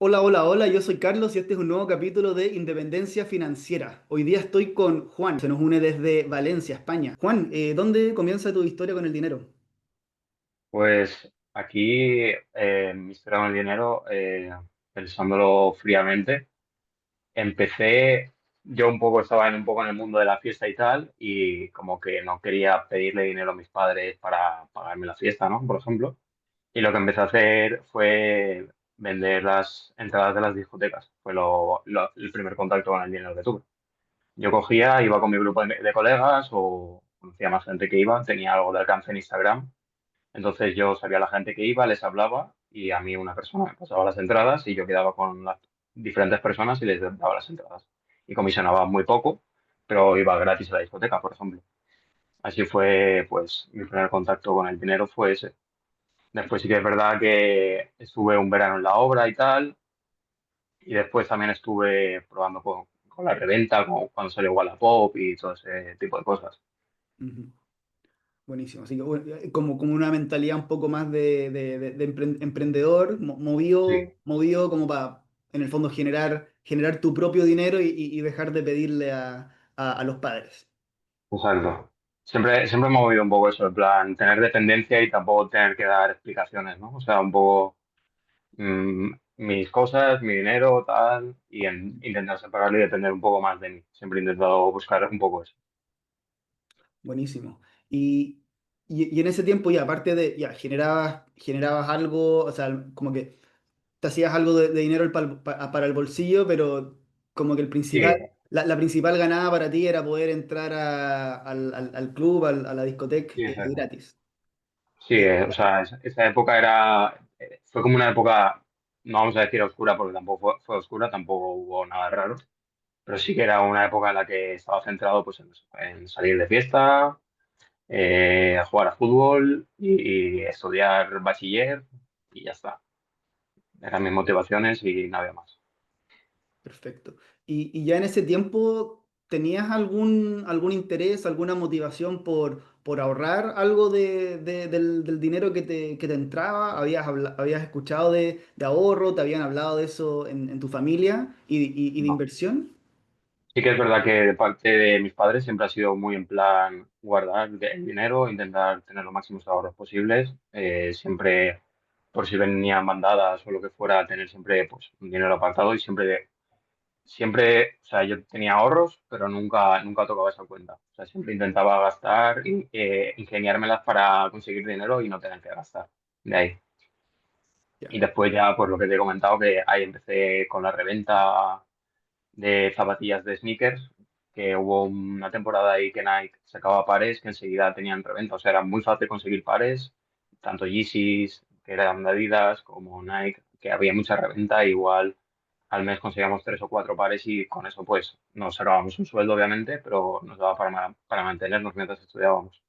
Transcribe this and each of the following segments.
Hola, hola, hola, yo soy Carlos y este es un nuevo capítulo de Independencia Financiera. Hoy día estoy con Juan, se nos une desde Valencia, España. Juan, ¿dónde comienza tu historia con el dinero? Pues aquí mi historia con el dinero, pensándolo fríamente, empecé, yo un poco estaba un poco en el mundo de la fiesta y tal, y como que no quería pedirle dinero a mis padres para pagarme la fiesta, ¿no? Por ejemplo. Y lo que empecé a hacer fue vender las entradas de las discotecas. Fue el primer contacto con el dinero que tuve. Yo cogía, iba con mi grupo de colegas o conocía más gente que iba, tenía algo de alcance en Instagram. Entonces yo sabía a la gente que iba, les hablaba y a mí una persona me pasaba las entradas y yo quedaba con las diferentes personas y les daba las entradas. Y comisionaba muy poco, pero iba gratis a la discoteca, por ejemplo. Así fue, pues, mi primer contacto con el dinero fue ese. Después sí que es verdad que estuve un verano en la obra y tal, y después también estuve probando con la reventa, cuando salió Wallapop y todo ese tipo de cosas. Ujú. Buenísimo, así que bueno, como una mentalidad un poco más de emprendedor, Sí, movido como para, en el fondo, generar tu propio dinero y dejar de pedirle a los padres. exacto. Siempre me ha movido un poco eso, en plan, tener dependencia y tampoco tener que dar explicaciones, ¿no? O sea, un poco mis cosas, mi dinero, tal, y intentar separarlo y depender un poco más de mí. Siempre he intentado buscar un poco eso. Buenísimo. Y en ese tiempo, ya aparte ya generabas algo, o sea, como que te hacías algo de dinero para el bolsillo, pero como que Sí, la principal ganada para ti era poder entrar al club, a la discoteca sí, exacto. gratis. Sí, Eh, o sea, esa época fue como una época, no vamos a decir oscura porque tampoco fue oscura, tampoco hubo nada raro, pero sí que era una época en la que estaba centrado pues en, eso, en salir de fiesta, a jugar a fútbol y estudiar bachiller y ya está. Eran mis motivaciones y nada más. Perfecto. Y ya en ese tiempo, ¿tenías algún interés, alguna motivación por ahorrar algo del dinero que te entraba? ¿Habías escuchado de ahorro? ¿Te habían hablado de eso en tu familia y de No. inversión? Sí que es verdad que de parte de mis padres siempre ha sido muy en plan guardar el dinero, intentar tener los máximos ahorros posibles, siempre por si venían bandadas o lo que fuera, tener siempre pues un dinero apartado y siempre, o sea, yo tenía ahorros, pero nunca tocaba esa cuenta. O sea, siempre intentaba gastar, ingeniármelas para conseguir dinero y no tener que gastar. De ahí. Ya. Y después ya, pues lo que te he comentado, que ahí empecé con la reventa de zapatillas de sneakers, que hubo una temporada ahí que Nike sacaba pares que enseguida tenían reventa. O sea, era muy fácil conseguir pares, tanto Yeezys, que eran de Adidas, como Nike, que había mucha reventa. Igual al mes conseguíamos tres o cuatro pares y con eso pues nos sacábamos un sueldo, obviamente, pero nos daba para mantenernos mientras estudiábamos.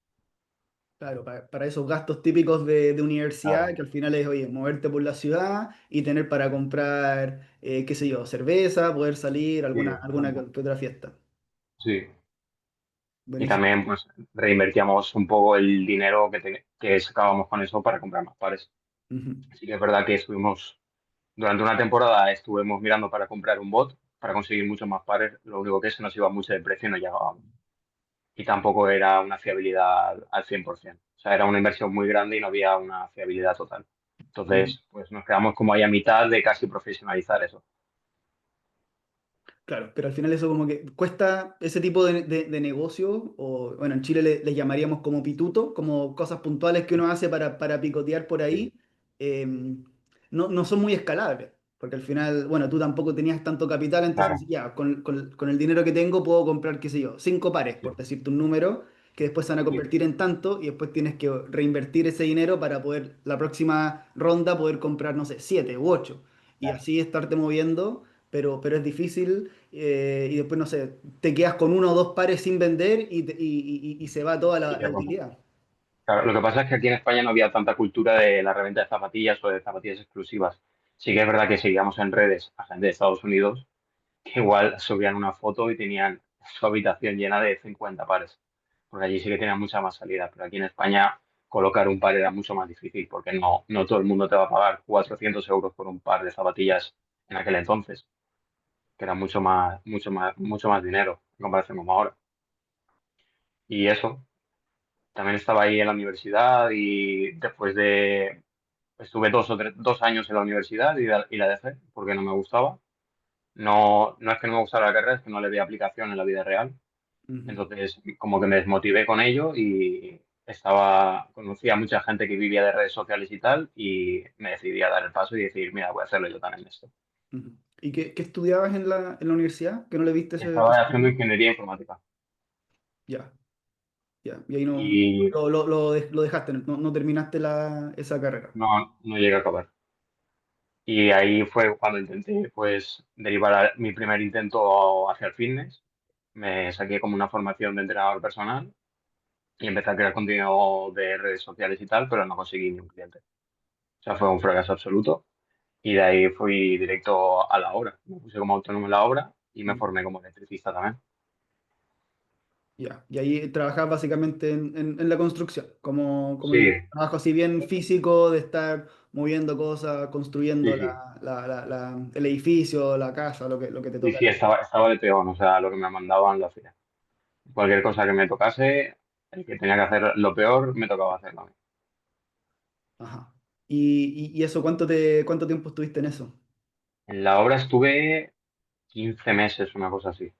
Claro, para esos gastos típicos de universidad, Claro. que al final es, oye, moverte por la ciudad y tener para comprar, qué sé yo, cerveza, poder salir, Sí, alguna exacto. que otra fiesta. Sí. Y Buenísimo. también pues reinvertíamos un poco el dinero que sacábamos con eso para comprar más pares. Ujú. Así que es verdad que durante una temporada estuvimos mirando para comprar un bot, para conseguir muchos más pares, lo único que se nos iba mucho de precio y no llegábamos. Y tampoco era una fiabilidad al 100%. O sea, era una inversión muy grande y no había una fiabilidad total. Ujú. Entonces, pues nos quedamos como ahí a mitad de casi profesionalizar eso. Claro, pero al final eso como que cuesta ese tipo de negocio, o bueno, en Chile les llamaríamos como pituto, como cosas puntuales que uno hace para picotear por Sí, ahí, eh, no son muy escalables, porque al final, bueno, tú tampoco tenías tanto capital, entonces claro. ya, con el dinero que tengo puedo comprar, qué sé yo, 5 pares, Sí, por decirte un número, que después se van a sí, convertir en tanto, y después tienes que reinvertir ese dinero para poder, la próxima ronda, poder comprar, no sé, 7 u 8, y claro. así estarte moviendo, pero es difícil y después, no sé, te quedas con 1 o 2 pares sin vender y se va toda Y la te rompe. utilidad. Claro, lo que pasa es que aquí en España no había tanta cultura de la reventa de zapatillas o de zapatillas exclusivas. Sí que es verdad que seguíamos en redes a gente de Estados Unidos que igual subían una foto y tenían su habitación llena de 50 pares, porque allí sí que tenían mucha más salida, pero aquí en España colocar un par era mucho más difícil, porque no todo el mundo te va a pagar 400 euros por un par de zapatillas en aquel entonces, que era mucho más dinero en comparación con ahora. Y eso, también estaba ahí en la universidad y después de, estuve 2 años en la universidad y la dejé porque no me gustaba. No, no es que no me gustara la carrera, es que no le veía aplicación en la vida real. Ujú, Entonces, como que me desmotivé con ello y conocía a mucha gente que vivía de redes sociales y tal, y me decidí a dar el paso y decir, mira, voy a hacerlo yo también esto. ujú. ¿Y qué estudiabas en la universidad? ¿Que no le viste ese Estaba haciendo posible? ingeniería informática Ya, ya. Y ahí no, y lo dejaste, no terminaste esa carrera. no llegué a acabar. Y ahí fue cuando intenté, pues, derivar mi primer intento hacia el fitness. Me saqué como una formación de entrenador personal y empecé a crear contenido de redes sociales y tal, pero no conseguí ni un cliente. O sea, fue un fracaso absoluto. Y de ahí fui directo a la obra. Me puse como autónomo en la obra y me Mm, formé como electricista también. ya. Y ahí trabajabas básicamente en la construcción, como Sí, un trabajo así bien físico de estar moviendo cosas, sí, construyendo sí. el edificio, la casa, lo que te Sí, sí, tocara. estaba de peón, o sea, lo que me mandaban lo hacía. Cualquier cosa que me tocase, el que tenía que hacer lo peor, me tocaba hacerlo a mí. Ajá. ¿Y eso cuánto tiempo estuviste en eso? En la obra estuve 15 meses, una cosa así.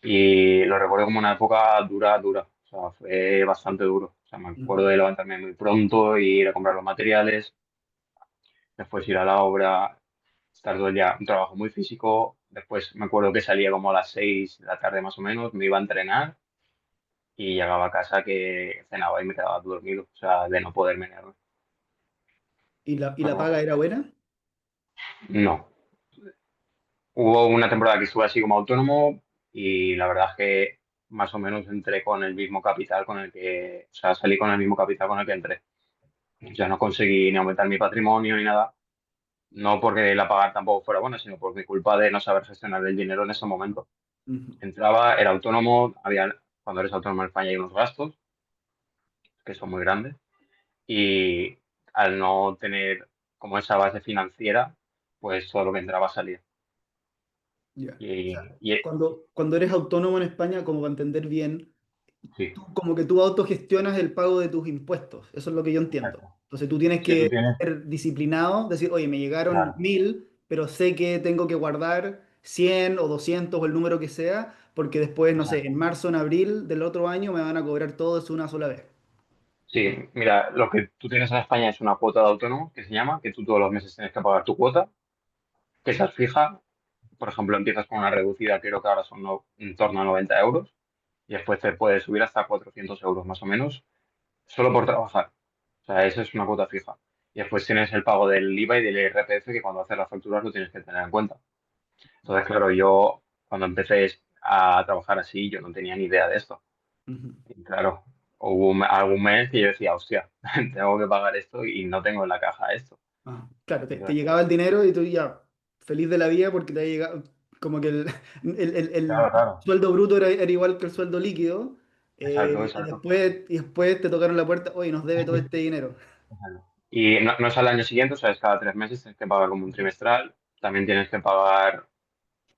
Y lo recuerdo como una época dura, dura. O sea, fue bastante duro. O sea, me acuerdo Ujú. de levantarme muy pronto, ir a comprar los materiales, después ir a la obra, estar todo el día, un trabajo muy físico. Después me acuerdo que salía como a las 6 de la tarde más o menos, me iba a entrenar y llegaba a casa que cenaba y me quedaba dormido, o sea, de no poder menearme. ¿Y la paga Pero era buena? no. Hubo una temporada que estuve así como autónomo y la verdad es que más o menos entré con el mismo capital con el que, o sea, salí con el mismo capital con el que entré. Ya no conseguí ni aumentar mi patrimonio ni nada. No porque la paga tampoco fuera buena, sino por mi culpa de no saber gestionar el dinero en ese momento. Ujú. Entraba, era autónomo, cuando eres autónomo en España hay unos gastos que son muy grandes y al no tener como esa base financiera, pues todo lo que entraba salía. Ya. O sea, Y cuando eres autónomo en España, como para entender bien, sí, como que tú autogestionas el pago de tus impuestos. Eso es lo que yo entiendo. exacto. Entonces tú tienes Si tú que tienes, ser disciplinado, decir, oye, me llegaron claro, 1000, pero sé que tengo que guardar 100 o 200 o el número que sea, porque después, no sé, en exacto. marzo, en abril del otro año me van a cobrar todo eso una sola vez. Sí, mira, lo que tú tienes en España es una cuota de autónomo que se llama, que tú todos los meses tienes que pagar tu cuota, que esa es fija. Por ejemplo, empiezas con una reducida, creo que ahora son en torno a 90 euros, y después te puede subir hasta 400 euros más o menos, solo por trabajar. O sea, esa es una cuota fija. Y después tienes el pago del IVA y del IRPF, que cuando haces las facturas lo tienes que tener en cuenta. Entonces, claro, yo cuando empecé a trabajar así, yo no tenía ni idea de esto. Ujú. Y claro, hubo algún mes que yo decía, hostia, tengo que pagar esto y no tengo en la caja esto. Ah, claro, te Entonces, llegaba el dinero y tú ya feliz de la vida porque te había llegado, como que el claro, claro. sueldo bruto era igual que el sueldo líquido, Exacto, y exacto. después te tocaron la puerta, oye, nos debe todo este dinero. Exacto. Y no es al año siguiente, o sea, es cada 3 meses, tienes que pagar como un trimestral. También tienes que pagar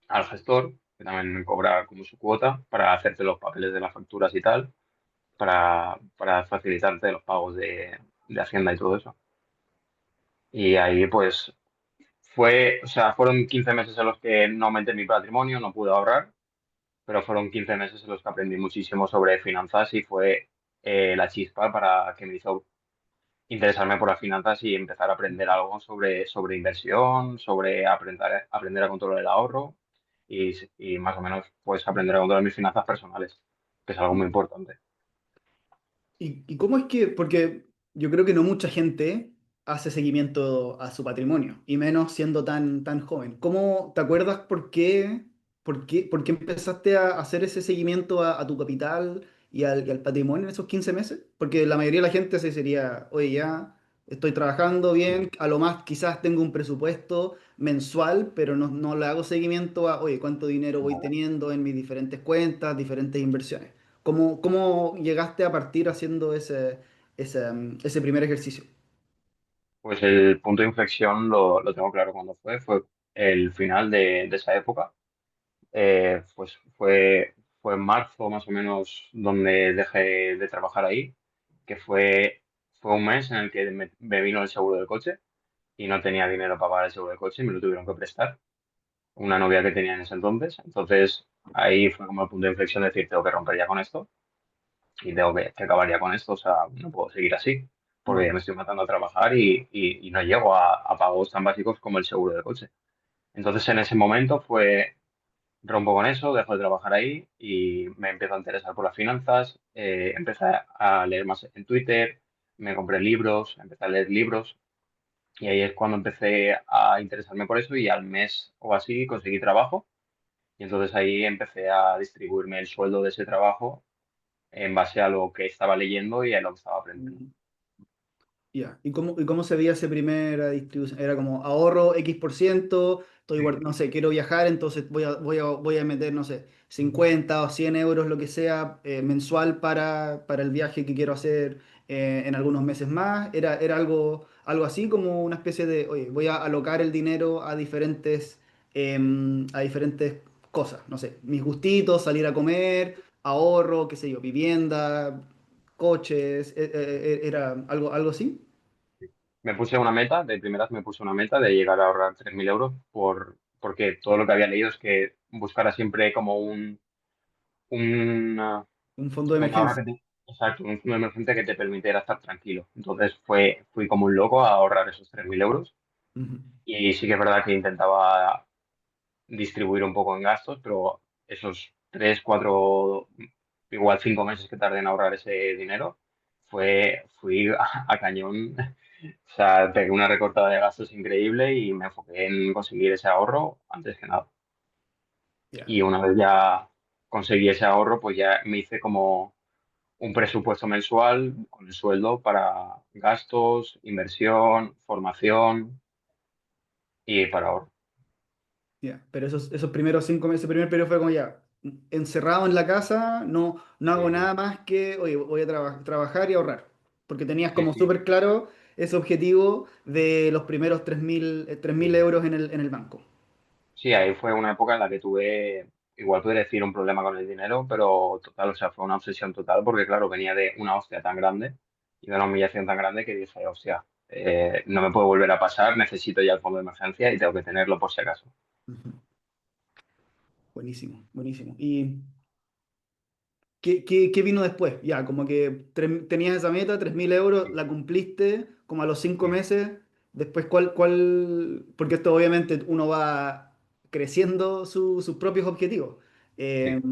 al gestor, que también cobra como su cuota, para hacerte los papeles de las facturas y tal, para facilitarte los pagos de Hacienda y todo eso. Y ahí pues o sea, fueron 15 meses en los que no aumenté mi patrimonio, no pude ahorrar, pero fueron 15 meses en los que aprendí muchísimo sobre finanzas y fue la chispa para que me hizo interesarme por las finanzas y empezar a aprender algo sobre inversión, sobre aprender a controlar el ahorro y más o menos pues aprender a controlar mis finanzas personales, que es algo muy importante. Y cómo es que, porque yo creo que no mucha gente hace seguimiento a su patrimonio, y menos siendo tan joven. ¿Cómo te acuerdas por qué empezaste a hacer ese seguimiento a tu capital y al patrimonio en esos 15 meses? Porque la mayoría de la gente se sería, oye, ya estoy trabajando bien, a lo más quizás tengo un presupuesto mensual, pero no le hago seguimiento a, oye, cuánto dinero voy teniendo en mis diferentes cuentas, diferentes inversiones. ¿Cómo llegaste a partir haciendo ese primer ejercicio? Pues el punto de inflexión lo tengo claro cuando fue. el final de esa época. Pues fue en marzo más o menos donde dejé de trabajar ahí, que fue un mes en el que me vino el seguro del coche y no tenía dinero para pagar el seguro del coche y me lo tuvieron que prestar una novia que tenía en ese entonces. Entonces ahí fue como el punto de inflexión de decir, tengo que romper ya con esto y tengo que acabar ya con esto, o sea, no puedo seguir así, porque ya Ujú. me estoy matando a trabajar y no llego a pagos tan básicos como el seguro del coche. Entonces en ese momento rompo con eso, dejo de trabajar ahí y me empiezo a interesar por las finanzas, empecé a leer más en Twitter, me compré libros, empecé a leer libros y ahí es cuando empecé a interesarme por eso y al mes o así conseguí trabajo y entonces ahí empecé a distribuirme el sueldo de ese trabajo en base a lo que estaba leyendo y a lo que estaba aprendiendo. Ya. Y cómo se veía esa primera distribución? Era como ahorro X%, no sé, quiero viajar, entonces voy a meter, no sé, 50 o 100 euros, lo que sea, mensual para el viaje que quiero hacer en algunos meses más. Era algo así como una especie de, oye, voy a alocar el dinero a diferentes cosas, no sé, mis gustitos, salir a comer, ahorro, qué sé yo, vivienda, coches, era algo así. Me puse una meta, de primeras me puse una meta de llegar a ahorrar 3.000 euros porque todo lo que había leído es que buscara siempre como una, Un fondo de como ahora emergencia. exacto, un fondo de emergencia que te permitiera estar tranquilo. Entonces fui como un loco a ahorrar esos 3.000 euros Ujú, y sí que es verdad que intentaba distribuir un poco en gastos, pero esos 3, 4, igual 5 meses que tardé en ahorrar ese dinero, fui a cañón. O sea, pegué una recortada de gastos increíble y me enfoqué en conseguir ese ahorro antes que nada. ya, Y una vez ya conseguí ese ahorro, pues ya me hice como un presupuesto mensual con el sueldo para gastos, inversión, formación y para ahorro. ya. Pero esos primeros 5 meses, ese primer periodo fue como ya, encerrado en la casa, no hago Sí, nada más que, oye, voy a trabajar y ahorrar. Porque tenías sí, como sí. súper claro ese objetivo de los primeros 3.000 euros en el banco. Sí, ahí fue una época en la que tuve, igual podría decir, un problema con el dinero, pero total, o sea, fue una obsesión total porque, claro, venía de una hostia tan grande y de una humillación tan grande que dije, hostia, no me puede volver a pasar, necesito ya el fondo de emergencia y tengo que tenerlo por si acaso. Ujú. Buenísimo, buenísimo. ¿Y qué vino después? Ya, como que tenías esa meta, 3.000 euros, Sí, la cumpliste como a los cinco sí. meses. Después, ¿cuál? Porque esto obviamente uno va creciendo sus propios objetivos. Eh, Sí.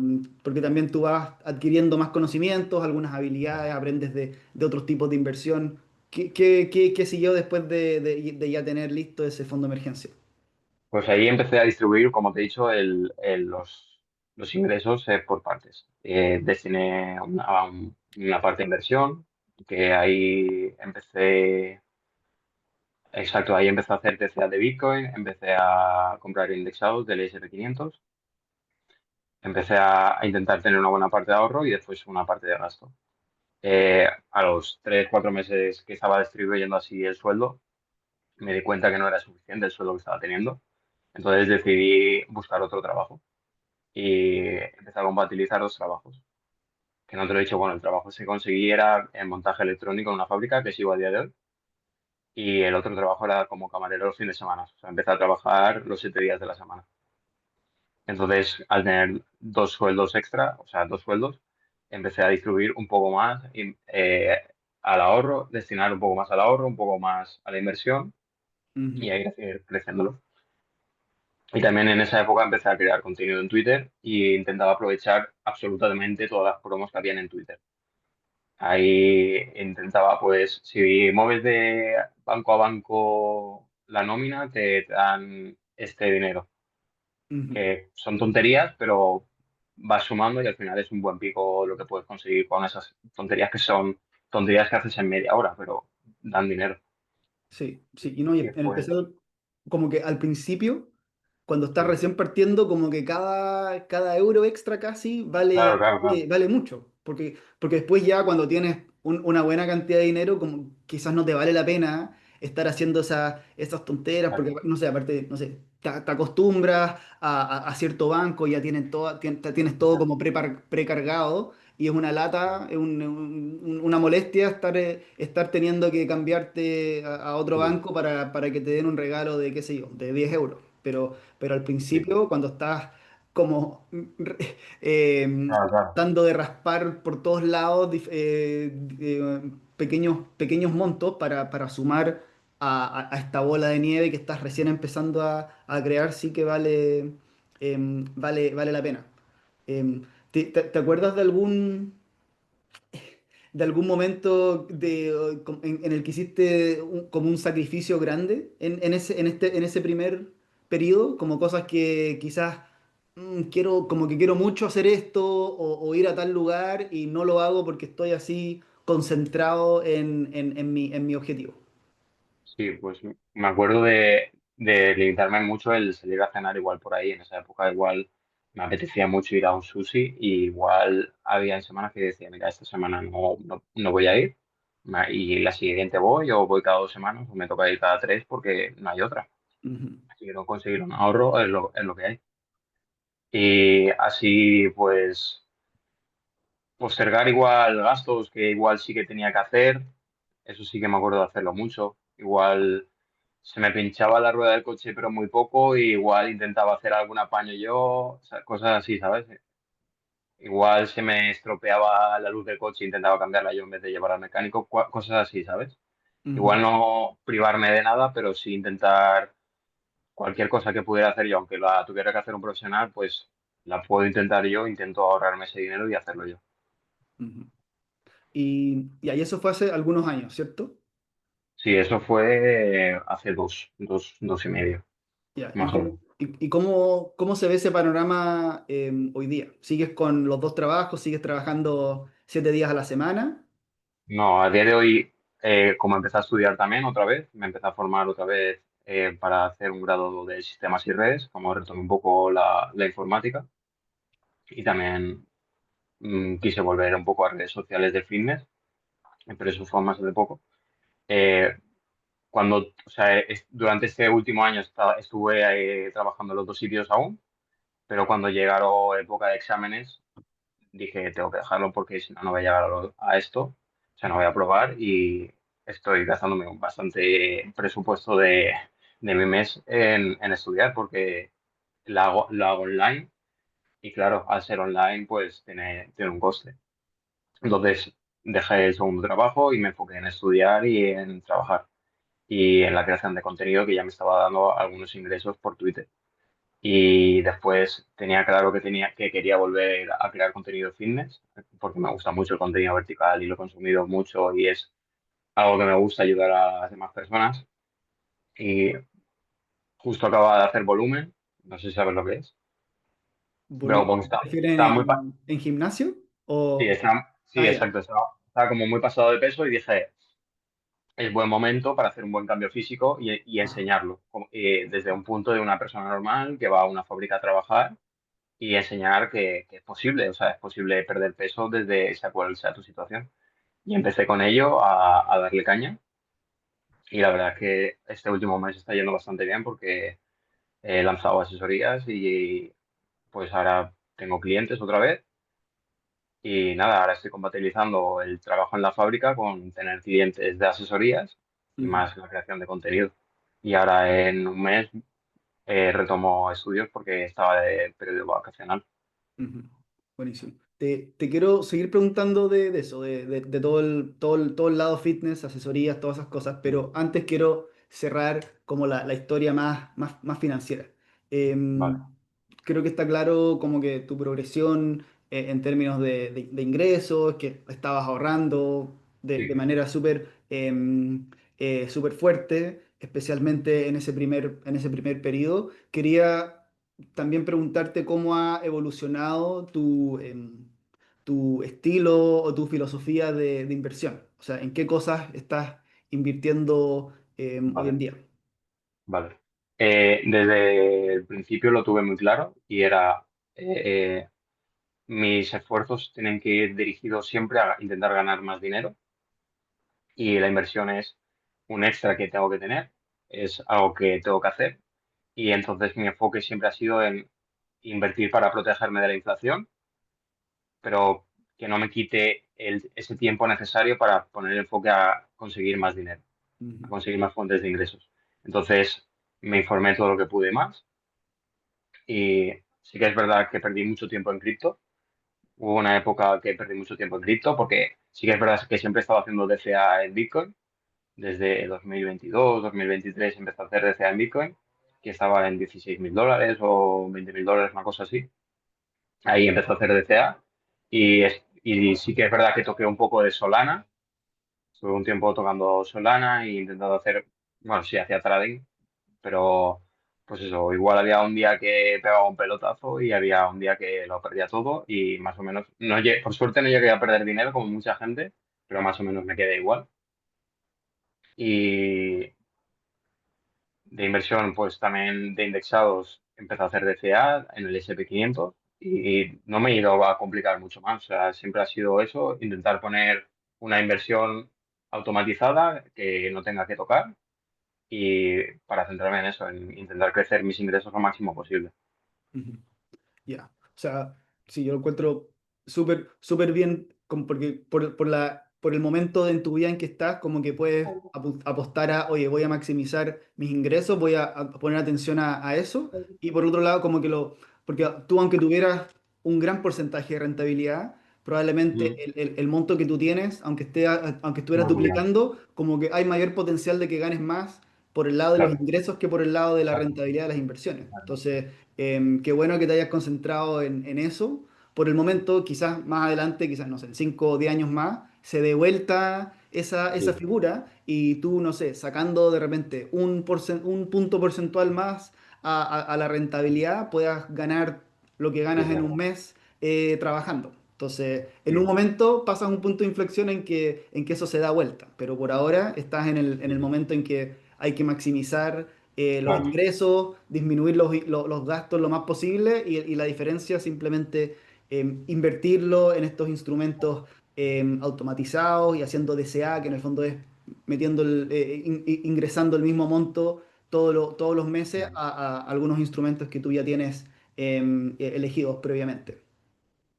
Porque también tú vas adquiriendo más conocimientos, algunas habilidades, aprendes de otros tipos de inversión. ¿Qué siguió después de ya tener listo ese fondo de emergencia? Pues ahí empecé a distribuir, como te he dicho, los ingresos por partes. Destiné una parte de inversión, que ahí empecé. Exacto, ahí empecé a hacer TCA de Bitcoin, empecé a comprar indexados del S&P 500, empecé a intentar tener una buena parte de ahorro y después una parte de gasto. A los 3, 4 meses que estaba distribuyendo así el sueldo, me di cuenta que no era suficiente el sueldo que estaba teniendo, entonces decidí buscar otro trabajo y empecé a compatibilizar dos trabajos. Que no te lo he dicho, bueno, el trabajo que conseguí era en montaje electrónico en una fábrica que sigo a día de hoy. Y el otro trabajo era como camarero los fines de semana. O sea, empecé a trabajar los 7 días de la semana. Entonces, al tener dos sueldos extra, o sea, dos sueldos, empecé a distribuir un poco más al ahorro, destinar un poco más al ahorro, un poco más a la inversión y Ujú, a ir creciéndolo. Y también en esa época empecé a crear contenido en Twitter e intentaba aprovechar absolutamente todas las promos que habían en Twitter. Ahí intentaba, pues, si mueves de banco a banco la nómina, te dan este dinero, ujú. que son tonterías, pero vas sumando y al final es un buen pico lo que puedes conseguir con esas tonterías que son tonterías que haces en media hora, pero dan dinero. Sí, sí, y no, y Y en después, especial como que al principio, cuando estás sí, recién partiendo, como que cada euro extra casi claro, claro, claro. vale mucho, porque después ya cuando tienes una buena cantidad de dinero, como quizás no te vale la pena estar haciendo esas tonteras, porque no sé, aparte, no sé, te acostumbras a cierto banco, ya tienes todo como precargado y es una lata, es una molestia estar teniendo que cambiarte a otro Sí, banco para que te den un regalo de, qué sé yo, de 10 euros. Pero al sí, principio, cuando estás como eh, claro, claro. tratando de raspar por todos lados pequeños montos para sumar a esta bola de nieve que estás recién empezando a crear, sí que vale la pena. ¿Te acuerdas de algún momento en el que hiciste como un sacrificio grande en ese primer periodo? Como cosas que quizás como que quiero mucho hacer esto o ir a tal lugar y no lo hago porque estoy así concentrado en mi objetivo. Sí, pues me acuerdo de limitarme mucho el salir a cenar igual por ahí. En esa época igual me apetecía mucho ir a un sushi y igual había semanas que decía, mira, esta semana no voy a ir y la siguiente voy o voy cada 2 semanas o me toca ir cada 3 porque no hay otra. Ujú, Así que no conseguir un ahorro es lo que hay. Y así pues postergar igual gastos que igual sí que tenía que hacer. Eso sí que me acuerdo de hacerlo mucho. Igual se me pinchaba la rueda del coche, pero muy poco, y igual intentaba hacer algún apaño yo, o sea, cosas así, ¿sabes? Igual se me estropeaba la luz del coche, intentaba cambiarla yo en vez de llevar al mecánico, cosas así, ¿sabes? ujú, Igual no privarme de nada, pero sí intentar cualquier cosa que pudiera hacer yo, aunque la tuviera que hacer un profesional, pues la puedo intentar yo, intento ahorrarme ese dinero y hacerlo yo. ujú. Y ahí eso fue hace algunos años, ¿cierto? Sí, eso fue hace dos y medio, Ya, ¿y más o cómo, menos. y cómo se ve ese panorama hoy día? ¿Sigues con los dos trabajos? ¿Sigues trabajando 7 días a la semana? No, a día de hoy, como empecé a estudiar también otra vez, me empecé a formar otra vez para hacer un grado de sistemas y redes, como retomé un poco la informática y también quise volver un poco a redes sociales de fitness, pero eso fue más de poco. Eh, o sea, durante este último año estuve trabajando en los dos sitios aún, pero cuando llegaron época de exámenes, dije, tengo que dejarlo porque si no, no voy a llegar a esto, o sea, no voy a probar y estoy gastándome un bastante presupuesto de mi mes en estudiar porque lo hago online y claro, al ser online pues tiene un coste. Entonces dejé el segundo trabajo y me enfoqué en estudiar y en trabajar y en la creación de contenido que ya me estaba dando algunos ingresos por Twitter. Y después tenía claro que quería volver a crear contenido fitness, porque me gusta mucho el contenido vertical y lo he consumido mucho y es algo que me gusta ayudar a las demás personas. Y justo acababa de hacer volumen, no sé si sabes lo que es, pero como ¿Se refieren estaba en gimnasio? sí, sí, Ah, ya. exacto, estaba como muy pasado de peso y dije, es buen momento para hacer un buen cambio físico y Ah, enseñarlo, desde un punto de una persona normal que va a una fábrica a trabajar y enseñar que es posible, o sea, es posible perder peso desde sea cual sea tu situación. Y empecé con ello a darle caña y la verdad es que este último mes está yendo bastante bien porque he lanzado asesorías y pues ahora tengo clientes otra vez y nada, ahora estoy compatibilizando el trabajo en la fábrica con tener clientes de asesorías y ujú. más la creación de contenido. Y ahora en un mes retomo estudios porque estaba de periodo vacacional. Ujú. Buenísimo. Te quiero seguir preguntando de eso, de todo el lado fitness, asesorías, todas esas cosas, pero antes quiero cerrar como la historia más financiera. Vale. Em, Creo que está claro como que tu progresión en términos de ingresos, que estabas ahorrando de Sí, manera súper fuerte, especialmente en ese primer periodo. Quería también preguntarte cómo ha evolucionado tu estilo o tu filosofía de inversión. O sea, en qué cosas estás invirtiendo hoy en vale. día. Vale. Desde el principio lo tuve muy claro y era mis esfuerzos tienen que ir dirigidos siempre a intentar ganar más dinero y la inversión es un extra que tengo que tener, es algo que tengo que hacer y entonces mi enfoque siempre ha sido en invertir para protegerme de la inflación, pero que no me quite ese tiempo necesario para poner el enfoque a conseguir más dinero, a Ujú, conseguir más fuentes de ingresos. Entonces me informé todo lo que pude más y sí que es verdad que perdí mucho tiempo en cripto. Hubo una época que perdí mucho tiempo en cripto porque sí que es verdad que siempre he estado haciendo DCA en Bitcoin. Desde 2022, 2023 empecé a hacer DCA en Bitcoin, que estaba en 16.000 dólares o 20.000 dólares, una cosa así. Ahí empezó a hacer DCA y sí que es verdad que toqué un poco de Solana. Estuve un tiempo tocando Solana e intentando hacer, bueno, sí, hacía trading, pero pues eso, igual había un día que pegaba un pelotazo y había un día que lo perdía todo y más o menos, no, por suerte no llegué a perder dinero como mucha gente, pero más o menos me quedé igual. Y de inversión, pues también de indexados, empecé a hacer DCA en el S&P 500 y no me he ido a complicar mucho más. O sea, siempre ha sido eso, intentar poner una inversión automatizada que no tenga que tocar y para centrarme en eso, en intentar crecer mis ingresos lo máximo posible. ujú. Ya. O sea, sí, yo lo encuentro súper bien, porque por el momento en tu vida en que estás, como que puedes apostar a, oye, voy a maximizar mis ingresos, voy a poner atención a eso. Y por otro lado, como que porque tú, aunque tuvieras un gran porcentaje de rentabilidad, probablemente Mm. el monto que tú tienes, aunque estuvieras No, no, duplicando, como que hay mayor potencial de que ganes más por el lado de los claro, ingresos que por el lado de la exacto. rentabilidad de las inversiones. Entonces, qué bueno que te hayas concentrado en eso. Por el momento, quizás más adelante, quizás, no sé, en 5 o 10 años más, se dé vuelta esa Sí, figura y tú, no sé, sacando de repente un punto porcentual más a la rentabilidad, puedas ganar lo que sí, ganas sí, en un mes trabajando. Entonces, en un sí, momento pasas un punto de inflexión en que eso se da vuelta, pero por ahora estás en el sí, momento en que hay que maximizar los claro, ingresos, disminuir los gastos lo más posible y la diferencia simplemente invertirlo en estos instrumentos automatizados y haciendo DCA, que en el fondo es metiendo ingresando el mismo monto todos los meses claro. a algunos instrumentos que tú ya tienes elegidos previamente.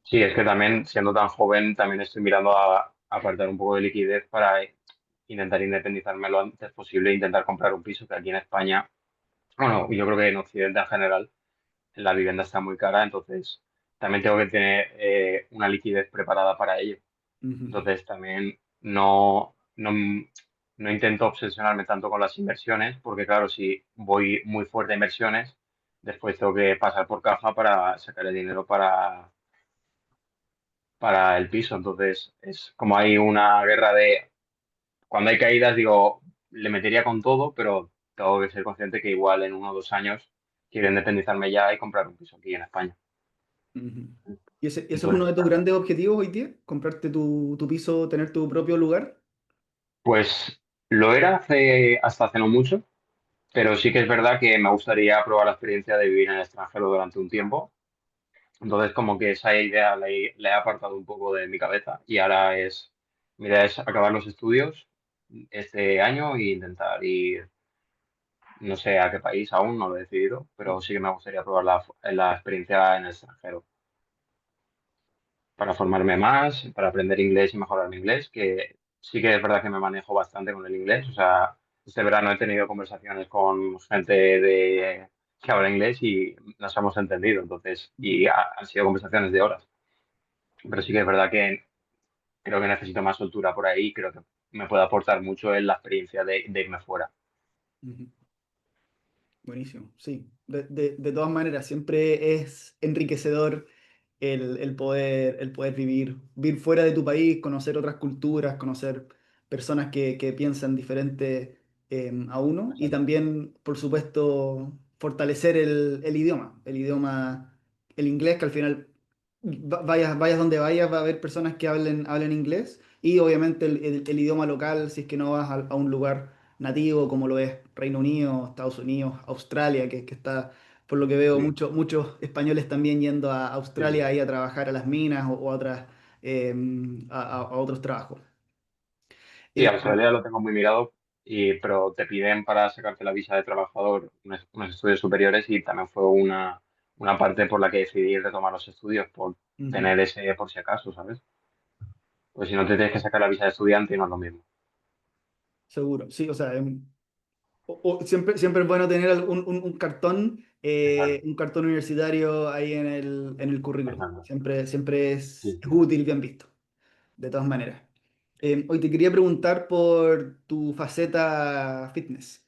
Sí, es que también, siendo tan joven, también estoy mirando a apartar un poco de liquidez para intentar independizarme lo antes posible e intentar comprar un piso que aquí en España, bueno, yo creo que en Occidente en general, la vivienda está muy cara, entonces también tengo que tener una liquidez preparada para ello. Ujú, Entonces también no intento obsesionarme tanto con las inversiones, porque claro, si voy muy fuerte a inversiones, después tengo que pasar por caja para sacar el dinero para el piso. Entonces, es como hay una guerra de, cuando hay caídas, digo, le metería con todo, pero tengo que ser consciente que igual en 1 o 2 años quiero independizarme ya y comprar un piso aquí en España. ujú. ¿Y ese es uno Entonces, de tus grandes objetivos hoy día? ¿Comprarte tu piso, tener tu propio lugar? pues lo era hasta hace no mucho, pero sí que es verdad que me gustaría probar la experiencia de vivir en el extranjero durante un tiempo. Entonces, como que esa idea la he apartado un poco de mi cabeza y ahora mi idea es acabar los estudios este año e intentar ir. No sé a qué país aún, no lo he decidido, pero sí que me gustaría probar la experiencia en el extranjero para formarme más, para aprender inglés y mejorar mi inglés, que sí que es verdad que me manejo bastante con el inglés. O sea, este verano he tenido conversaciones con gente que habla inglés y nos hemos entendido, entonces, y han sido conversaciones de horas. Pero sí que es verdad que creo que necesito más soltura por ahí, creo que me puede aportar mucho en la experiencia de irme fuera. Ujú. Buenísimo, sí. De todas maneras, siempre es enriquecedor el poder vivir fuera de tu país, conocer otras culturas, conocer personas que piensan diferente a uno y también, por supuesto, fortalecer el idioma, el inglés, que al final vayas donde vayas, va a haber personas que hablen inglés y obviamente el idioma local, si es que no vas a un lugar nativo como lo es Reino Unido, Estados Unidos, Australia, que está, por lo que veo, Sí, muchos españoles también yendo a sí, Australia sí. ahí a trabajar a las minas o a a otros trabajos. Sí, Eh, Australia lo tengo muy mirado pero te piden para sacarte la visa de trabajador unos estudios superiores y también fue una parte por la que decidí retomar los estudios, por Ujú. tener ese por si acaso, ¿sabes? Pues si no te tienes que sacar la visa de estudiante y no es lo mismo. Seguro, sí, o sea, siempre, siempre es bueno tener Exacto, un cartón universitario ahí en el currículum. exacto. Siempre, siempre Sí, es útil y bien visto, de todas maneras. Hoy te quería preguntar por tu faceta fitness.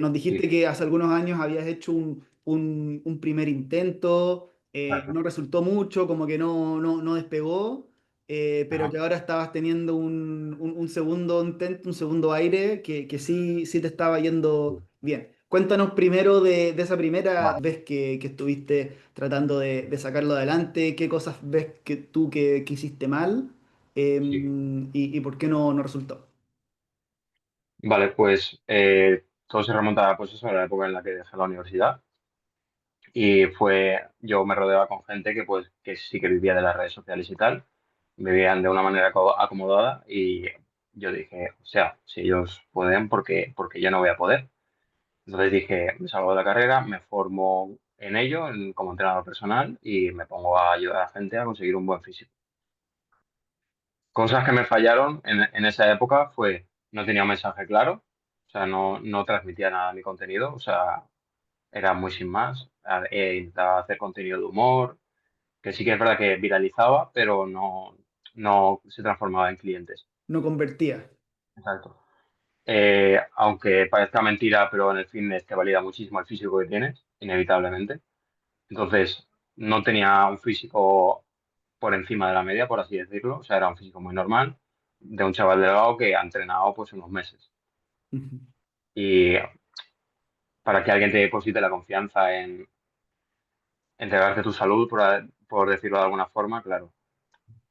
Nos dijiste sí, que hace algunos años habías hecho un primer intento, exacto. no resultó mucho, como que no despegó, pero Ajá, que ahora estabas teniendo un segundo intento, un segundo aire, que sí, sí te estaba yendo sí. bien. Cuéntanos primero de esa primera Vale, vez que estuviste tratando de sacarlo adelante, qué cosas ves que tú que hiciste mal sí. y por qué no resultó. Vale, pues todo se remonta pues eso, a la época en la que dejé la universidad y yo me rodeaba con gente que pues que sí que vivía de las redes sociales y tal, vivían de una manera acomodada y yo dije, o sea, si ellos pueden, porque yo no voy a poder? Entonces dije, me salgo de la carrera, me formo en ello como entrenador personal y me pongo a ayudar a la gente a conseguir un buen físico. Cosas que me fallaron en esa época fue, no tenía un mensaje claro, o sea, no transmitía nada de mi contenido, o sea, era muy sin más. Intentaba hacer contenido de humor, que sí que es verdad que viralizaba, pero no se transformaba en clientes. No convertía. Exacto. Aunque parezca mentira, pero en el fitness te valida muchísimo el físico que tienes, inevitablemente. Entonces, no tenía un físico por encima de la media, por así decirlo. O sea, era un físico muy normal de un chaval delgado que ha entrenado pues unos meses. Ujú, Y para que alguien te deposite la confianza en entregarte tu salud, por decirlo de alguna forma, claro,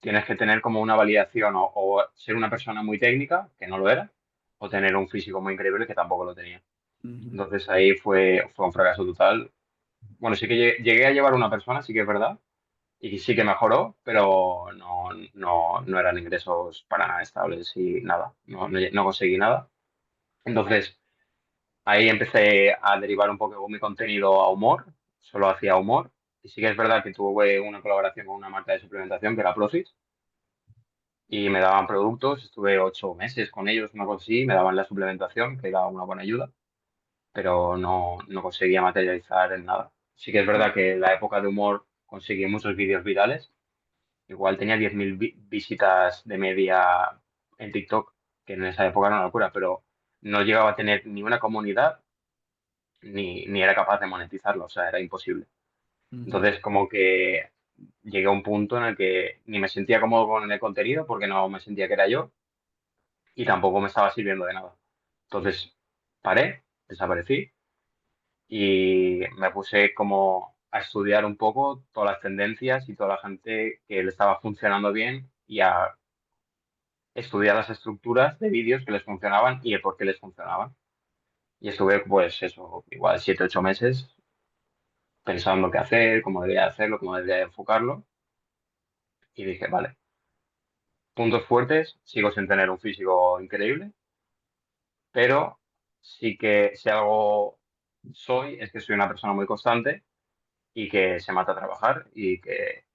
tienes que tener como una validación o ser una persona muy técnica, que no lo era, o tener un físico muy increíble, que tampoco lo tenía. ujú, Entonces ahí fue un fracaso total. Bueno, sí que llegué a llevar una persona, sí que es verdad, y sí que mejoró, pero no eran ingresos para nada estables y nada, no conseguí nada. Entonces ahí empecé a derivar un poco mi contenido a humor, solo hacía humor, y sí que es verdad que tuve una colaboración con una marca de suplementación que era Profit, y me daban productos, estuve 8 meses con ellos, una cosa así, me daban la suplementación, que era una buena ayuda, pero no conseguía materializar en nada. Sí que es verdad que en la época de humor conseguí muchos vídeos virales. Igual tenía 10.000 visitas de media en TikTok, que en esa época era una locura, pero no llegaba a tener ni una comunidad ni era capaz de monetizarlo, o sea, era imposible. ujú, Entonces, como que llegué a un punto en el que ni me sentía cómodo con el contenido porque no me sentía que era yo y tampoco me estaba sirviendo de nada. Entonces, paré, desaparecí y me puse como a estudiar un poco todas las tendencias y toda la gente que le estaba funcionando bien y a estudiar las estructuras de vídeos que les funcionaban y el por qué les funcionaban. Y estuve, pues eso, igual 7, 8 meses pensando qué hacer, cómo debería hacerlo, cómo debería enfocarlo. Y dije, vale, puntos fuertes, sigo sin tener un físico increíble, pero sí que si algo soy, es que soy una persona muy constante y que se mata a trabajar y que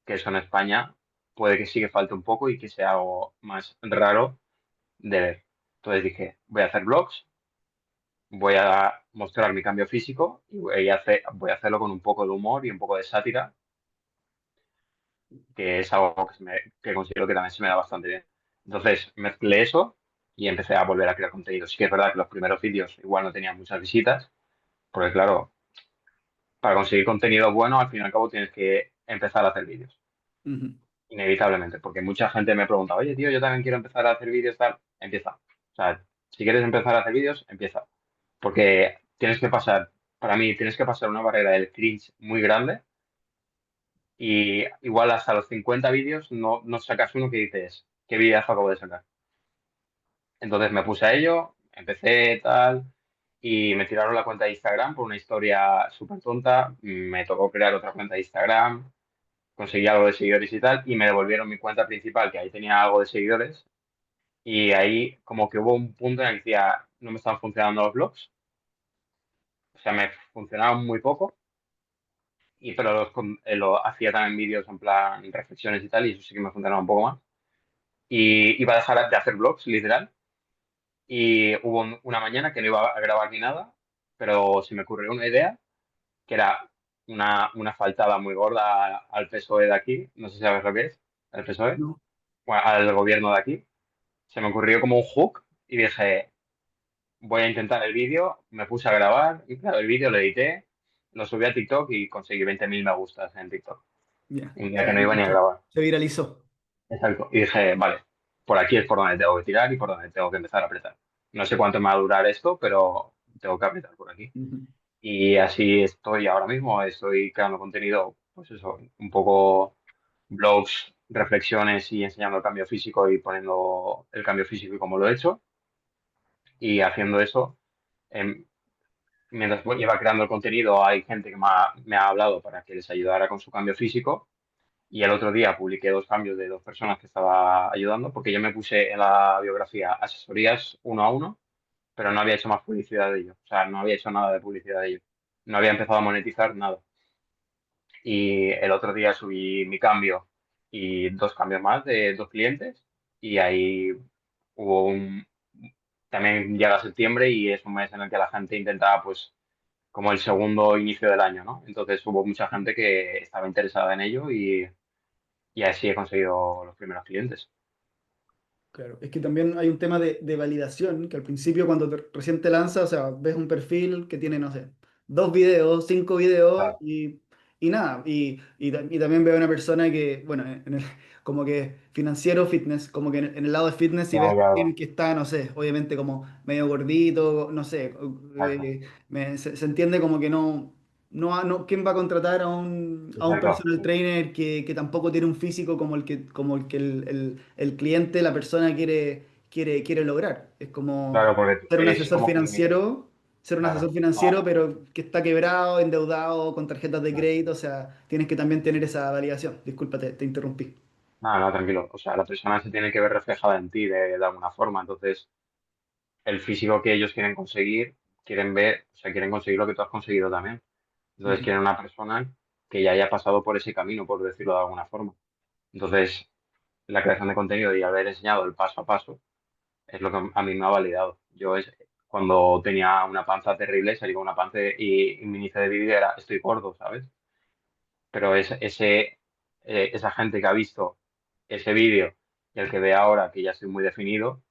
eso en España puede que sí que falte un poco y que sea algo más raro de ver. Entonces dije, voy a hacer vlogs, voy a mostrar mi cambio físico y voy a hacerlo con un poco de humor y un poco de sátira, que es algo que considero que también se me da bastante bien. Entonces mezclé eso y empecé a volver a crear contenido. Sí que es verdad que los primeros vídeos igual no tenían muchas visitas, porque claro, para conseguir contenido bueno, al fin y al cabo tienes que empezar a hacer vídeos, ujú, inevitablemente, porque mucha gente me pregunta, oye tío, yo también quiero empezar a hacer vídeos, tal, empieza. O sea, si quieres empezar a hacer vídeos, empieza. Porque tienes que pasar, para mí, tienes que pasar una barrera del cringe muy grande y igual hasta los 50 vídeos no sacas uno que dices, ¿qué videazo acabo de sacar? Entonces me puse a ello, empecé tal y me tiraron la cuenta de Instagram por una historia súper tonta, me tocó crear otra cuenta de Instagram, conseguí algo de seguidores y tal y me devolvieron mi cuenta principal, que ahí tenía algo de seguidores Y ahí como que hubo un punto en el que ya no me estaban funcionando los blogs, o sea, me funcionaban muy poco, pero hacía también vídeos en plan reflexiones y tal, y eso sí que me funcionaba un poco más. Y iba a dejar de hacer blogs, literal. Y hubo una mañana que no iba a grabar ni nada, pero se me ocurrió una idea que era una faltada muy gorda al PSOE de aquí. No sé si sabes lo que es, el PSOE, ¿no? bueno, al gobierno de aquí. Se me ocurrió como un hook y dije, voy a intentar el vídeo. Me puse a grabar, y claro, el vídeo lo edité, lo subí a TikTok y conseguí 20.000 me gustas en TikTok. Ya. Un O día que sea, no iba ni a grabar. se viralizó. Exacto. Y dije, vale, por aquí es por donde tengo que tirar y por donde tengo que empezar a apretar. No sé cuánto me va a durar esto, pero tengo que apretar por aquí. Ujú. Y así estoy ahora mismo, estoy creando contenido, pues eso, un poco blogs, reflexiones y enseñando el cambio físico y poniendo el cambio físico y cómo lo he hecho. Y haciendo eso, em, mientras lleva creando el contenido, hay gente que me ha hablado para que les ayudara con su cambio físico. Y el otro día publiqué dos cambios de dos personas que estaba ayudando, porque yo me puse en la biografía asesorías uno a uno, pero no había hecho más publicidad de ello. O sea, no había hecho nada de publicidad de ello. No había empezado a monetizar nada. Y el otro día subí mi cambio y dos cambios más de dos clientes. Y ahí hubo un... También llega septiembre y es un mes en el que la gente intenta, pues, como el segundo inicio del año, ¿no? Entonces hubo mucha gente que estaba interesada en ello y así he conseguido los primeros clientes. Claro, es que también hay un tema de validación, que al principio cuando recién te lanzas, o sea, ves un perfil que tiene, no sé, 2 videos, 5 videos Claro, y nada, y también veo una persona que, bueno, como que financiero fitness, como que en el lado de fitness si ves claro, a claro, alguien que está, no sé, obviamente como medio gordito, no sé, exacto, se entiende como que ¿quién va a contratar a un exacto. personal trainer que tampoco tiene un físico como el que el cliente, la persona quiere lograr? Es como Claro, porque ser un es asesor como que, financiero, ser un asesor claro, financiero, pero que está quebrado, endeudado, con tarjetas de crédito, o sea, tienes que también tener esa validación. Disculpa, te interrumpí. no, no, tranquilo. O sea, la persona se tiene que ver reflejada en ti de alguna forma. Entonces, el físico que ellos quieren conseguir, quieren ver, o sea, quieren conseguir lo que tú has conseguido también. Entonces, Ujú. quieren una persona que ya haya pasado por ese camino, por decirlo de alguna forma. Entonces, la creación de contenido y haber enseñado el paso a paso es lo que a mí me ha validado. Cuando tenía una panza terrible, salí con una panza y mi inicio de vídeo era estoy gordo, ¿sabes? Pero esa gente que ha visto ese vídeo y el que ve ahora que ya estoy muy definido,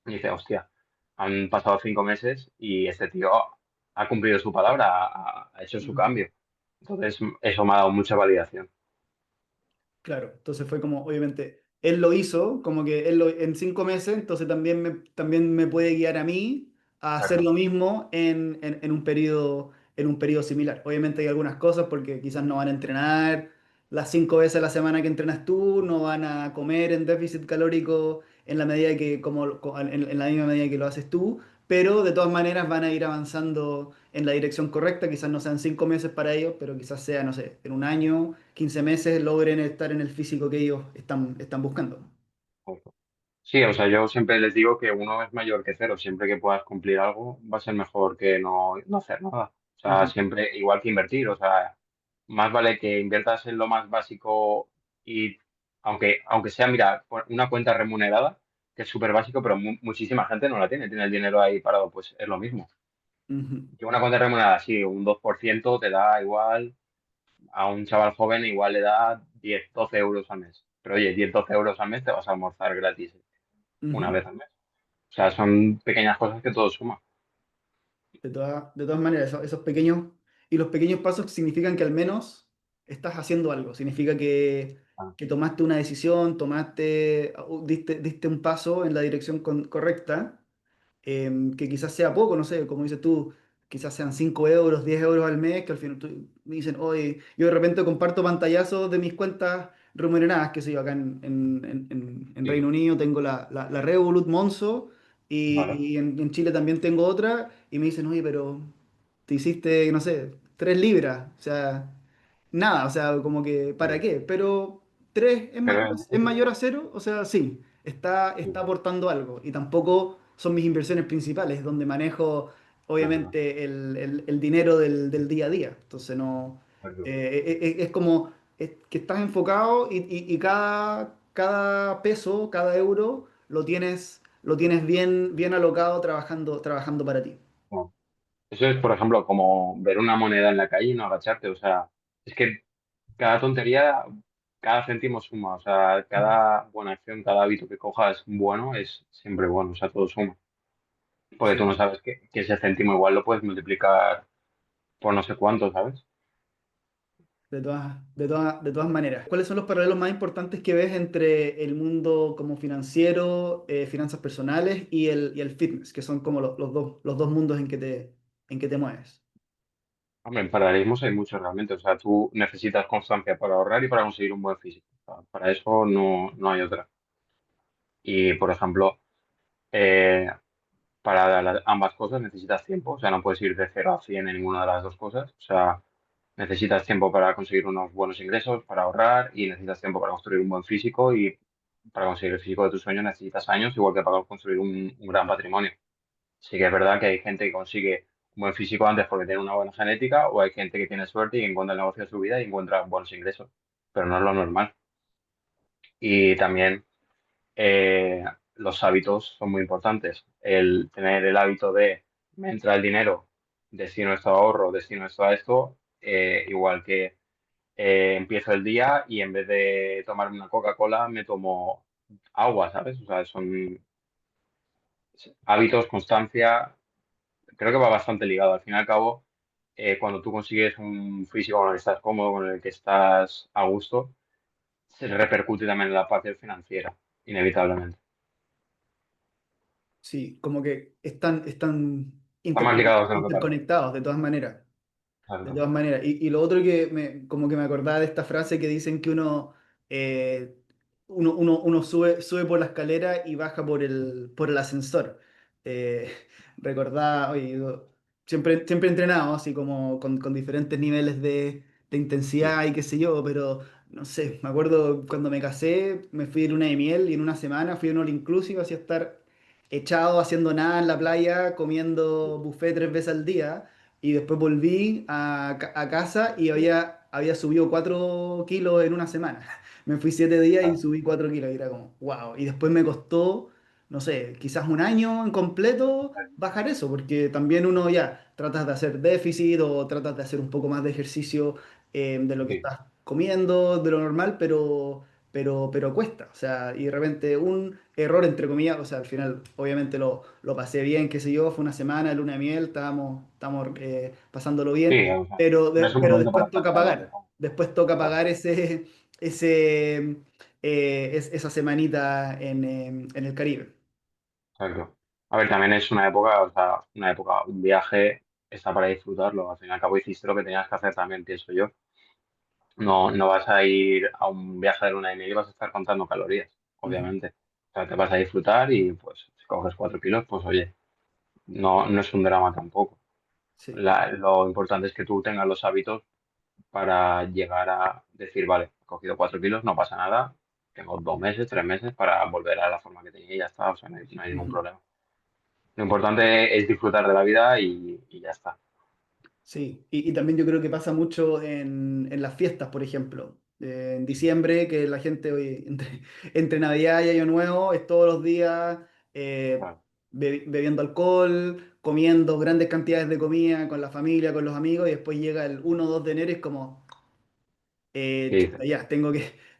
dice, hostia, han pasado 5 meses y este tío ha cumplido su palabra, ha hecho su Ujú. cambio. Entonces, eso me ha dado mucha validación. Claro, entonces fue como, obviamente, él lo hizo, como que en 5 meses, entonces también me puede guiar a mí a hacer Exacto. lo mismo en un periodo similar. Obviamente hay algunas cosas porque quizás no van a entrenar las 5 veces a la semana que entrenas tú, no van a comer en déficit calórico en la medida en la misma medida que lo haces tú, pero de todas maneras van a ir avanzando en la dirección correcta, quizás no sean 5 meses para ellos, pero quizás sea, no sé, en un año, 15 meses logren estar en el físico que ellos están buscando. Sí, o sea, yo siempre les digo que uno es mayor que cero. Siempre que puedas cumplir algo, va a ser mejor que no hacer nada. O sea, Ujú, siempre igual que invertir. O sea, más vale que inviertas en lo más básico y aunque sea, mira, una cuenta remunerada, que es súper básico, pero muchísima gente no la tiene. Tiene el dinero ahí parado, pues es lo mismo. ujú, Que una cuenta remunerada, sí, un 2% te da igual, a un chaval joven igual le da 10 12 euros al mes. Pero oye, 10 12 euros al mes te vas a almorzar gratis una ujú. vez al mes. O sea, son pequeñas cosas que todo suma. De todas maneras, los pequeños pasos significan que al menos estás haciendo algo, significa Ah, que tomaste una decisión, diste un paso en la dirección correcta, que quizás sea poco, no sé, como dices tú, quizás sean 5 euros, 10 euros al mes, que al final me dicen, oye, yo de repente comparto pantallazos de mis cuentas remuneradas, que sé yo, acá en sí, Reino Unido tengo la Revolut Monzo vale. y en Chile también tengo otra, y me dicen, oye, pero te hiciste, no sé, 3 libras, o sea, nada, o sea, como que, ¿para Sí. qué? Pero 3 Pero es mayor a cero, o sea, sí. está aportando algo y tampoco son mis inversiones principales, donde manejo Claro, obviamente el dinero del día a día. Entonces no, claro. es como que estás enfocado y cada peso, cada euro lo tienes bien alocado trabajando para ti. Bueno, eso es, por ejemplo, como ver una moneda en la calle y no agacharte. O sea, es que cada tontería, cada céntimo suma. O sea, cada buena acción, cada hábito que cojas bueno es siempre bueno. O sea, todo suma. Porque tú Sí. no sabes que ese céntimo igual lo puedes multiplicar por no sé cuánto, ¿sabes? De todas maneras. ¿Cuáles son los paralelos más importantes que ves entre el mundo como financiero, finanzas personales y el fitness, que son como los dos mundos en que te mueves? Hombre, en paralelismos hay muchos realmente. O sea, tú necesitas constancia para ahorrar y para conseguir un buen físico. O sea, para eso no hay otra. Y, por ejemplo, eh, para ambas cosas necesitas tiempo. O sea, no puedes ir de 0 a 100 en ninguna de las dos cosas. O sea, necesitas tiempo para conseguir unos buenos ingresos, para ahorrar y necesitas tiempo para construir un buen físico y para conseguir el físico de tus sueños necesitas años, igual que para construir un gran patrimonio. Sí que es verdad que hay gente que consigue un buen físico antes porque tiene una buena genética o hay gente que tiene suerte y que encuentra el negocio de su vida y encuentra buenos ingresos, pero no es lo normal. Y también eh, los hábitos son muy importantes. El tener el hábito de me entra el dinero, destino esto a ahorro, destino esto a esto, igual que empiezo el día y en vez de tomarme una Coca-Cola me tomo agua, ¿sabes? O sea, son hábitos, constancia, creo que va bastante ligado. Al fin y al cabo, cuando tú consigues un físico con el que estás cómodo, con el que estás a gusto, se repercute también en la parte financiera, inevitablemente. Sí, como que están Están más ligados de lo que parece. interconectados de todas maneras. De Claro. todas maneras. Y lo otro que como que me acordaba de esta frase que dicen que eh, uno sube por la escalera y baja por el ascensor. Eh, recordaba, oye, siempre he entrenado así como con diferentes niveles de Sí, intensidad y qué sé yo, pero no sé, me acuerdo cuando me casé, me fui de luna de miel y en una semana fui a un all inclusive, así a estar echado haciendo nada en la playa, comiendo sí, buffet 3 veces al día. Y después volví a casa y había subido 4 kilos en una semana. Me fui 7 días y claro. subí 4 kilos. Y era como, wow. Y después me costó, no sé, quizás un año en completo bajar eso, porque también uno ya tratas de hacer déficit o tratas de hacer un poco más de ejercicio de lo que Sí, estás comiendo, de lo normal, pero cuesta. O sea, y de repente un error, entre comillas, o sea, al final obviamente lo pasé bien, qué sé yo, fue una semana de luna de miel, estábamos pasándolo sí, bien, o sea, pero, no es un pero momento para después estar toca salvaje. pagar. Después toca Claro, pagar esa semanita en el Caribe. exacto. A ver, también es una época, o sea, una época, un viaje está para disfrutarlo. Al fin y al cabo hiciste lo que tenías que hacer también, pienso yo. No vas a ir a un viaje de luna de miel y vas a estar contando calorías, Ujú. obviamente. O sea, te vas a disfrutar y pues si coges 4 kilos, pues oye, no es un drama tampoco. Sí. Lo importante es que tú tengas los hábitos para llegar a decir, vale, he cogido 4 kilos, no pasa nada, tengo 2 meses, 3 meses para volver a la forma que tenía y ya está, o sea, no hay ningún Ujú. problema. Lo importante es disfrutar de la vida y ya está. Sí, y también yo creo que pasa mucho en las fiestas, por ejemplo. En diciembre, que la gente, oye, entre Navidad y Año Nuevo, es todos los días eh, Claro. bebiendo alcohol, comiendo grandes cantidades de comida con la familia, con los amigos, y después llega el 1 o 2 de enero y es como, ¿Qué chuta, dices? ya,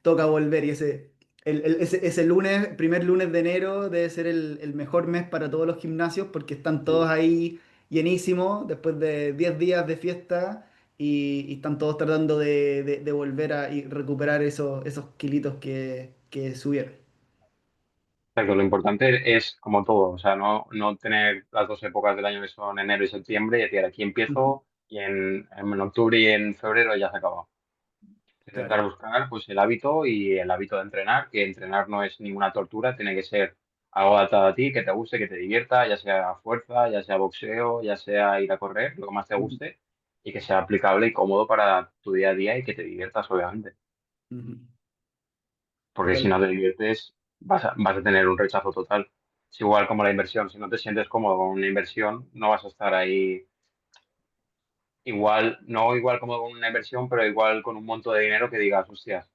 toca volver. Y ese lunes, primer lunes de enero, debe ser el mejor mes para todos los gimnasios porque están todos Sí. ahí llenísimos después de 10 días de fiesta y están todos tratando de volver a y recuperar esos kilitos que subieron. Pero lo importante es como todo, o sea, no tener las dos épocas del año que son enero y septiembre y decir aquí Ujú. empiezo y en octubre y en febrero ya se acaba. Claro. Intentar buscar pues el hábito y el hábito de entrenar, que entrenar no es ninguna tortura, tiene que ser algo adaptado a ti, que te guste, que te divierta, ya sea fuerza, ya sea boxeo, ya sea ir a correr, lo que más te Ujú. guste y que sea aplicable y cómodo para tu día a día y que te diviertas, obviamente. Ujú. Porque si no te Totalmente. diviertes, vas a tener un rechazo total. Es igual como la inversión. Si no te sientes cómodo con una inversión, no vas a estar ahí igual, no igual como con una inversión, pero igual con un monto de dinero que digas, hostias,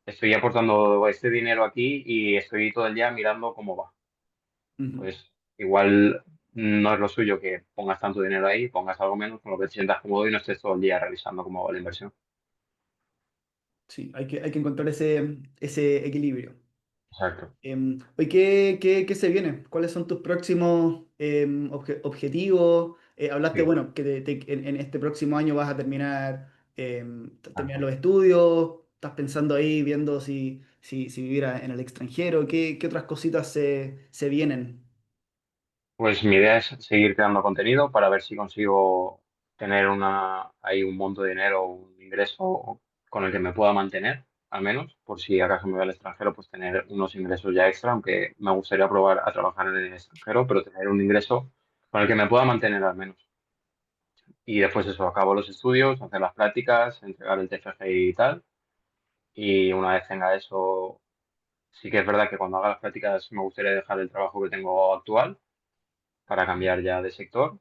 estoy aportando este dinero aquí y estoy todo el día mirando cómo va. Ujú. Pues igual no es lo suyo que pongas tanto dinero ahí, pongas algo menos, con lo que te sientas cómodo y no estés todo el día revisando cómo va la inversión. Sí, hay que encontrar ese equilibrio. Exacto. Oye, ¿qué se viene? ¿Cuáles son tus próximos objetivos? Hablaste, Sí. bueno, que en este próximo año vas a terminar, terminar Ajá. los estudios, estás pensando ahí, viendo si vivir en el extranjero, ¿qué otras cositas se vienen? Pues mi idea es seguir creando contenido para ver si consigo tener ahí un monto de dinero, un ingreso con el que me pueda mantener, al menos, por si acaso me voy al extranjero, pues tener unos ingresos ya extra, aunque me gustaría probar a trabajar en el extranjero, pero tener un ingreso con el que me pueda mantener al menos. Y después eso, acabo los estudios, hacer las prácticas, entregar el TFG y tal. Y una vez tenga eso, sí que es verdad que cuando haga las prácticas me gustaría dejar el trabajo que tengo actual para cambiar ya de sector.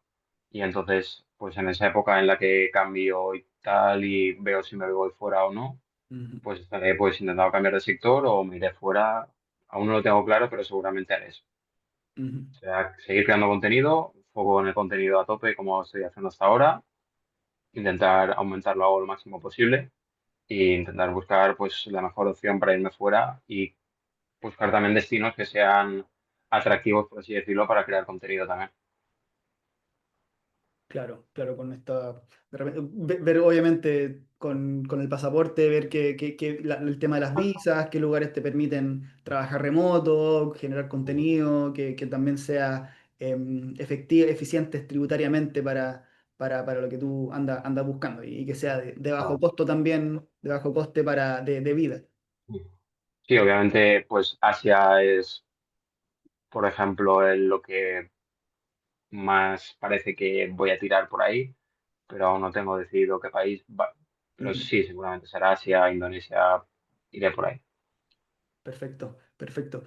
Y entonces, pues en esa época en la que cambio y tal y veo si me voy fuera o no, Ujú, pues estaré pues intentando cambiar de sector o me iré fuera. Aún no lo tengo claro, pero seguramente haré eso. ujú. O sea, seguir creando contenido, foco en el contenido a tope como estoy haciendo hasta ahora, intentar aumentarlo lo máximo posible e intentar buscar pues la mejor opción para irme fuera y buscar también destinos que sean atractivos, por así decirlo, para crear contenido también. Claro, claro, con esta, ver, obviamente con el pasaporte, ver el tema de las visas, qué lugares te permiten trabajar remoto, generar contenido, que también sea eficientes tributariamente para lo que tú andas buscando y que sea de bajo costo también, de bajo coste de vida. Sí, obviamente, pues Asia es, por ejemplo, lo que más parece que voy a tirar por ahí, pero aún no tengo decidido qué país va. Pero Ujú. sí, seguramente será Asia, Indonesia, iré por ahí. Perfecto, perfecto.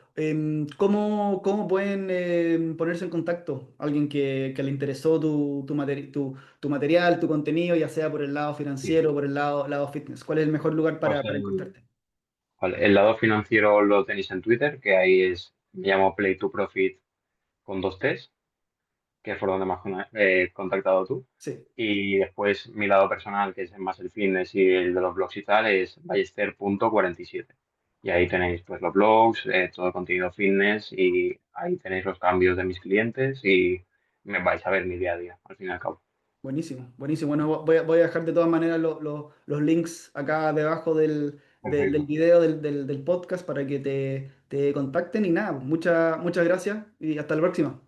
¿Cómo pueden ponerse en contacto? Alguien que le interesó tu material, tu contenido, ya sea por el lado Sí. financiero o por el lado fitness. ¿Cuál es el mejor lugar Pues para encontrarte? vale, el lado financiero lo tenéis en Twitter, que ahí me llamo Play to Profit con dos T's, que es por donde me has contactado tú. Sí, Y después mi lado personal, que es más el fitness y el de los blogs y tal, es ballester.47. Y ahí tenéis pues los blogs, todo el contenido fitness y ahí tenéis los cambios de mis clientes y me vais a ver mi día a día, al fin y al cabo. buenísimo, buenísimo. Bueno, voy a dejar de todas maneras los links acá debajo del Perfecto. video del podcast para que te contacten y nada, muchas gracias y hasta la próxima.